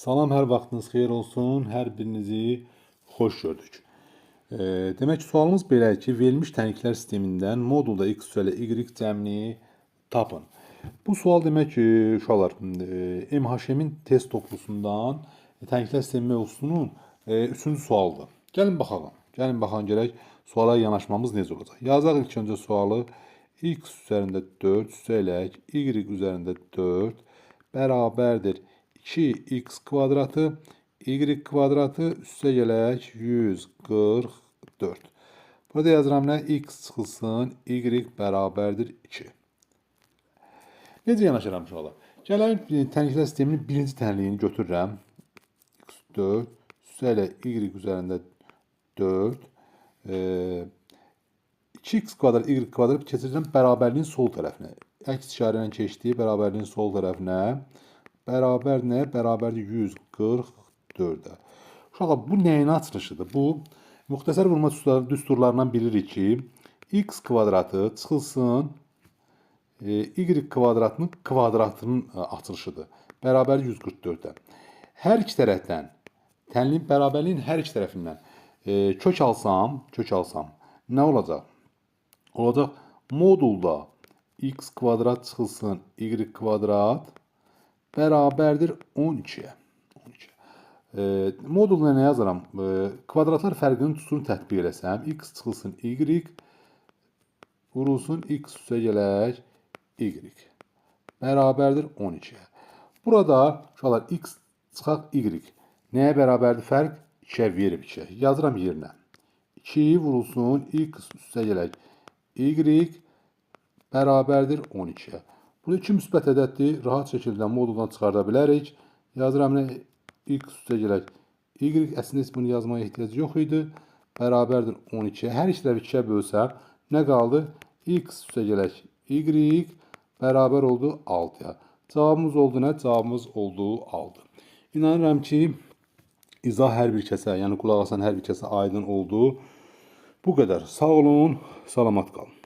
Salam, hər vaxtınız xeyir olsun. Hər birinizi xoş gördük. Demək ki, sualımız belədir ki, verilmiş tənklər sistemindən modulda x üzəri y cəmini tapın. Bu sual demək ki, uşaqlar, MHM-in test toplusundan tənklər sistemi mövzusunun 3-cü sualıdır. Gəlin baxalım. Gəlin baxalım görək suala yanaşmamız necə olacaq. Yazaq ilk öncə sualı x üzərində 4 üstələk y üzərində 4 bərabərdir 2x kvadratı, y kvadratı üstə gələk 144. Burada yazıram nə? X çıxılsın, y bərabərdir 2. Necə yanaşıram uşaqlar? Gələk tənklər sisteminin birinci tənliyini götürürəm. x4 üstə y üzərində 4. 2x kvadrat, y kvadrat keçirəcəm bərabərliyin sol tərəfinə. Əks işarə ilə keçdi bərabərliyin sol tərəfinə. Bərabər nə? Bərabərdir 144-ə. Uşaqlar, bu nəyin açılışıdır? Bu, müxtəsər vurma düsturlarından bilirik ki, x kvadratı çıxılsın, y kvadratının kvadratının açılışıdır. Bərabər 144-ə. Hər iki tərəfdən, tənliyin bərabərliyin hər iki tərəfindən kök alsam, nə olacaq? Olacaq modulda x kvadrat çıxılsın, y kvadrat bərabərdir 12-yə. Moduluna nə yazaram? Kvadratlar fərqinin tutusunu tətbiq eləsəm, x çıxılsın y, vurulsun x üstə gələk y. Bərabərdir 12-yə. Burada uşaqlar x çıxaq y. Nəyə bərabərdir fərq? 2-yə verib 2-yə. Yazıram yerinə. 2 vurulsun x üstə gələk y bərabərdir 12-yə. Burada 2 müsbət ədəddir. Rahat şəkildə moduldan çıxarda bilərik. Yazıram nə? X üstə gələk y. Əslində heç bunu yazmaya ehtiyac yox idi. Bərabərdir 12-yə. Hər iki tərəfi 2-yə bölsəm, nə qaldı? X üstə gələk y bərabər oldu 6-ya. Cavabımız oldu nə? Cavabımız oldu 6. İnanıram ki, izah hər bir kəsə, yəni qulaq asan hər bir kəsə aydın oldu. Bu qədər. Sağ olun, salamat qalın.